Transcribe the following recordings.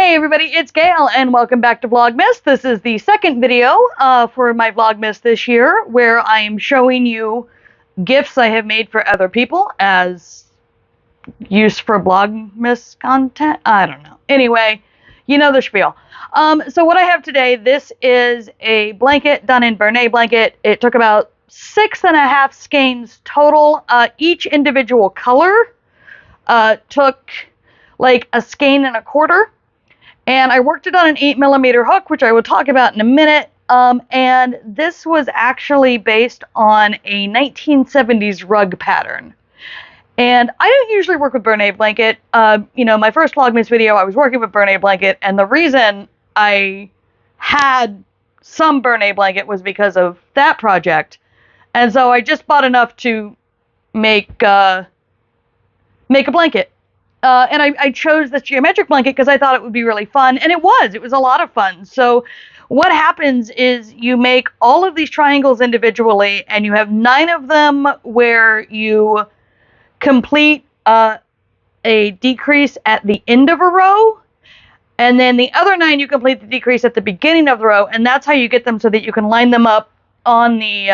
Hey everybody, it's Gail and welcome back to Vlogmas. This is the second video for my Vlogmas this year where I am showing you gifts I have made for other people as use for Vlogmas content. I don't know. Anyway, you know the spiel. So what I have today, this is a blanket done in Bernay blanket. It took about 6.5 skeins total. Each individual color took like a skein and a quarter. And I worked it on an 8mm hook, which I will talk about in a minute. And this was actually based on a 1970s rug pattern. And I don't usually work with Bernay blanket. My first Vlogmas video, I was working with Bernay blanket. And the reason I had some Bernay blanket was because of that project. And so I just bought enough to make a blanket. And I chose this geometric blanket because I thought it would be really fun. And it was a lot of fun. So what happens is you make all of these triangles individually and you have 9 of them where you complete a decrease at the end of a row. And then the other 9 you complete the decrease at the beginning of the row. And that's how you get them so that you can line them up on the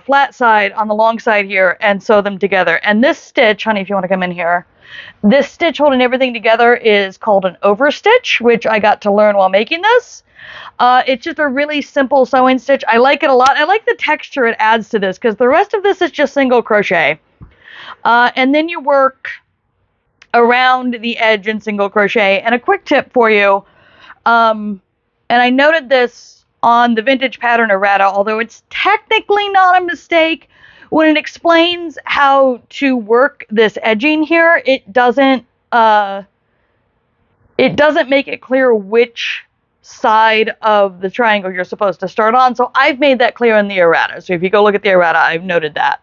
flat side on the long side here and sew them together. And this stitch, honey, if you want to come in here, this stitch holding everything together is called an overstitch, which I got to learn while making this. It's just a really simple sewing stitch. I like it a lot. I like the texture it adds to this because the rest of this is just single crochet. And then you work around the edge in single crochet. And a quick tip for you, and I noted this on the vintage pattern errata, although it's technically not a mistake, when it explains how to work this edging here, it doesn't make it clear which side of the triangle you're supposed to start on. So I've made that clear in the errata. So if you go look at the errata, I've noted that.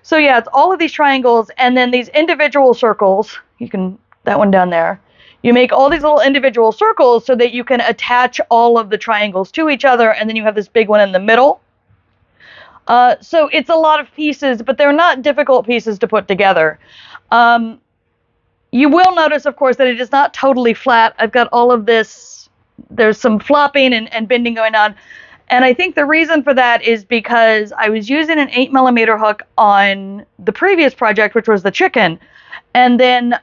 So yeah, it's all of these triangles and then these individual circles. That one down there. You make all these little individual circles so that you can attach all of the triangles to each other, and then you have this big one in the middle. So it's a lot of pieces, but they're not difficult pieces to put together. You will notice, of course, that it is not totally flat. I've got all of this. There's some flopping and bending going on. And I think the reason for that is because I was using an 8mm hook on the previous project, which was the chicken. And then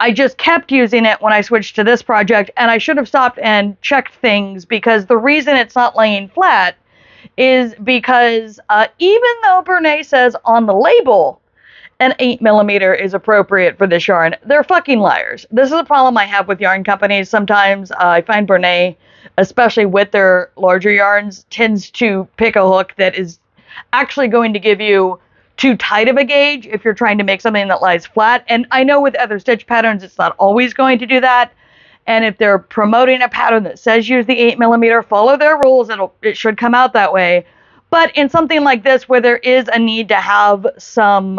I just kept using it when I switched to this project, and I should have stopped and checked things because the reason it's not laying flat is because even though Bernay says on the label an 8mm is appropriate for this yarn, they're fucking liars. This is a problem I have with yarn companies. Sometimes I find Bernay, especially with their larger yarns, tends to pick a hook that is actually going to give you too tight of a gauge if you're trying to make something that lies flat. And I know with other stitch patterns, it's not always going to do that. And if they're promoting a pattern that says use the 8mm, follow their rules, it should come out that way. But in something like this, where there is a need to have some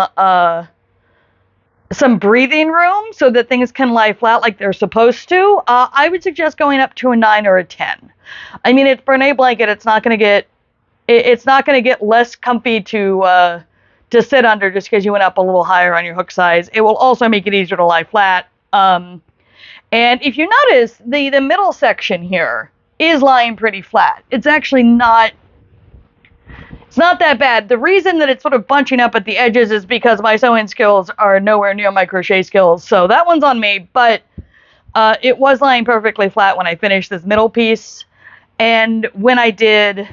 breathing room so that things can lie flat like they're supposed to, I would suggest going up to a 9 or a 10. I mean, it's Bernay blanket. It's not going to get less comfy to sit under just because you went up a little higher on your hook size. It will also make it easier to lie flat. And if you notice, the middle section here is lying pretty flat. It's actually not that bad. The reason that it's sort of bunching up at the edges is because my sewing skills are nowhere near my crochet skills. So that one's on me, but it was lying perfectly flat when I finished this middle piece. And when I did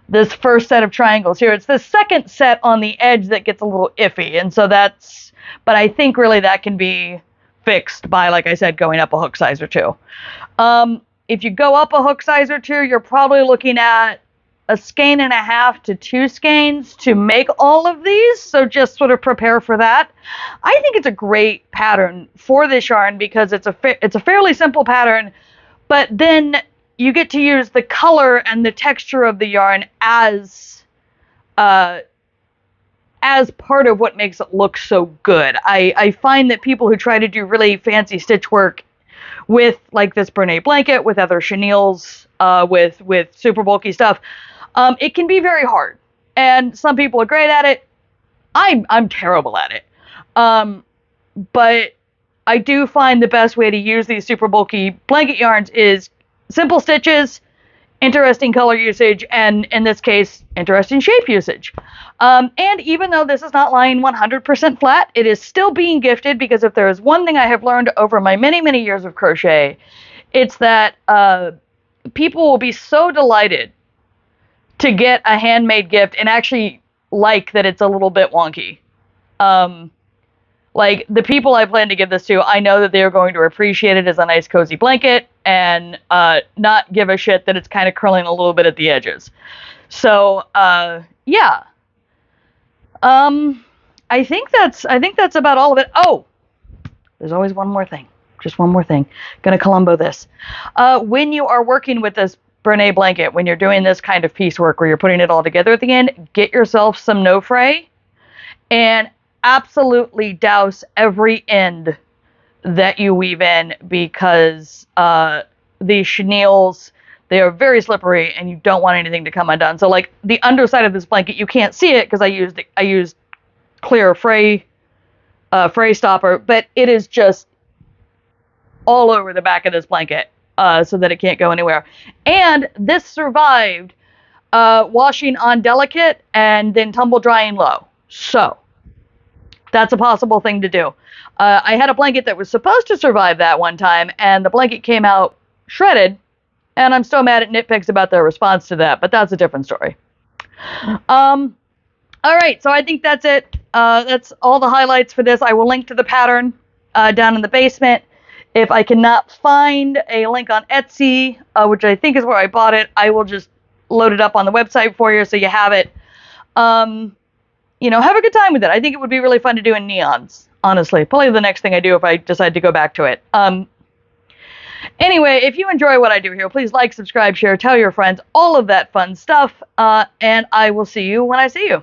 this first set of triangles here, it's the second set on the edge that gets a little iffy. And so but I think really that can be fixed by, like I said, going up a hook size or 2. If you go up a hook size or 2, you're probably looking at a skein and a half to 2 skeins to make all of these. So just sort of prepare for that. I think it's a great pattern for this yarn because it's a fairly simple pattern, but then you get to use the color and the texture of the yarn as part of what makes it look so good. I find that people who try to do really fancy stitch work with like this Bernay blanket, with other chenilles, with super bulky stuff, it can be very hard. And some people are great at it. I'm terrible at it. But I do find the best way to use these super bulky blanket yarns is simple stitches, interesting color usage, and in this case, interesting shape usage. And even though this is not lying 100% flat, it is still being gifted, because if there is one thing I have learned over my many, many years of crochet, it's that people will be so delighted to get a handmade gift and actually like that it's a little bit wonky. Like, the people I plan to give this to, I know that they are going to appreciate it as a nice cozy blanket and not give a shit that it's kind of curling a little bit at the edges. So, yeah. I think that's about all of it. Oh, there's always one more thing. Just one more thing. Gonna Columbo this. When you are working with this Brene blanket, when you're doing this kind of piecework where you're putting it all together at the end, get yourself some No Fray and absolutely douse every end that you weave in, because these chenilles, they are very slippery and you don't want anything to come undone. So like the underside of this blanket, you can't see it because I used clear fray stopper, but it is just all over the back of this blanket so that it can't go anywhere. And this survived washing on delicate and then tumble drying low. So that's a possible thing to do. I had a blanket that was supposed to survive that one time, and the blanket came out shredded, and I'm still mad at Knitpicks about their response to that, but that's a different story. All right, so I think that's it. That's all the highlights for this. I will link to the pattern down in the basement. If I cannot find a link on Etsy, which I think is where I bought it, I will just load it up on the website for you so you have it. Have a good time with it. I think it would be really fun to do in neons, honestly. Probably the next thing I do if I decide to go back to it. Anyway, if you enjoy what I do here, please like, subscribe, share, tell your friends, all of that fun stuff. And I will see you when I see you.